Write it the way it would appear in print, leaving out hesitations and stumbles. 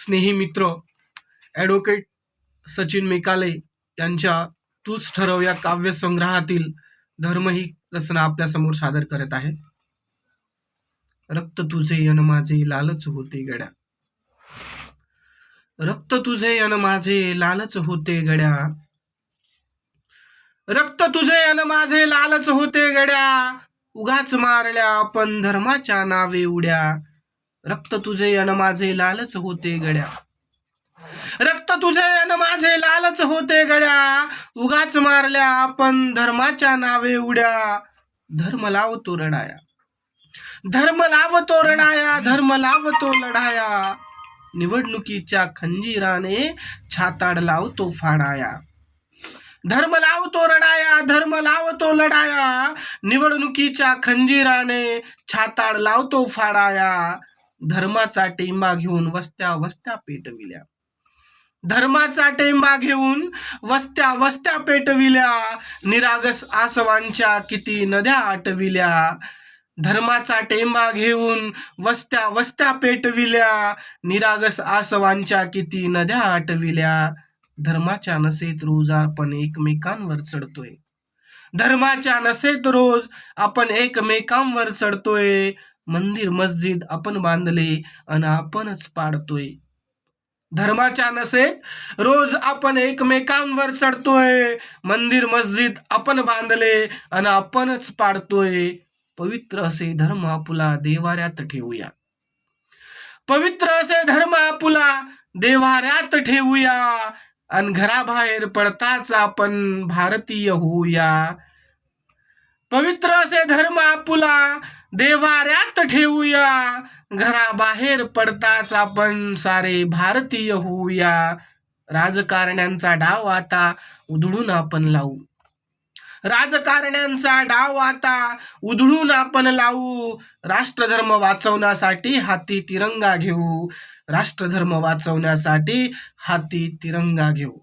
स्नेही मित्र advocate Sachin Macaulay यांच्या तूच ठरव या काव्यसंग्रहातील धर्म ही रचना आपल्यासमोर सादर करत आहे. रक्त तुझे अन माझे लालच होते गड्या, रक्त तुझे अन माझे लालच होते गड्या, रक्त तुझे अन माझे लालच होते गड्या, उगाच मारल्या आपण धर्माच्या नावे उड्या. रक्त तुझे अन माझे लालच होते गड्या, रक्त तुझे अन माझे लालच होते गड्या, उगाच मारल्या आपण धर्माच्या नावे उड्या. धर्म लावतो रडाया, धर्म लावतो रडाया, धर्म लावतो लढाया, निवडणुकीच्या खंजीराने छाताड लावतो फाडाया. धर्म लावतो रडाया, धर्म लावतो लढाया, निवडणुकीच्या खंजीराने छाताड लावतो फाडाया. धर्माचा टेंबा घेऊन वस्त्या वस्त्या पेटविल्या, धर्माचा टेंबा घेऊन वस्त्या वस्त्या पेटविल्या, निरागस आसवांच्या किती नद्या आटविल्या. धर्माचा टेंबा घेऊन वस्त्या वस्त्या पेटविल्या, निरागस आसवांच्या किती नद्या आटविल्या. धर्माच्या नसेत रोज आपण एकमेकांवर चढतोय, धर्माच्या नसेत रोज आपण एकमेकांवर चढतोय. मंदिर मस्जिद आपण बांधले अन आपणच पाडतोय, धर्माच्या नसेत रोज आपण एकमेकांवर चढतोय. मंदिर मस्जिद आपण बांधले अन आपणच पाडतोय. पवित्र असे धर्म आपुला देवाऱ्यात ठेवूया, पवित्र असे धर्म आपुला देवाऱ्यात ठेवूया, अन घराबाहेर पडताच आपण भारतीय होऊया. पवित्र असे धर्म आपुला देवाऱ्यात ठेवूया, घराबाहेर पडताच आपण सारे भारतीय होऊया. राजकारण्यांचा डाव आता उधळून आपण लावू, राजकारण्यांचा डाव आता उधळून आपण लावू. राष्ट्रधर्म वाचवण्यासाठी हाती तिरंगा घेऊ, राष्ट्रधर्म वाचवण्यासाठी हाती तिरंगा घेऊ.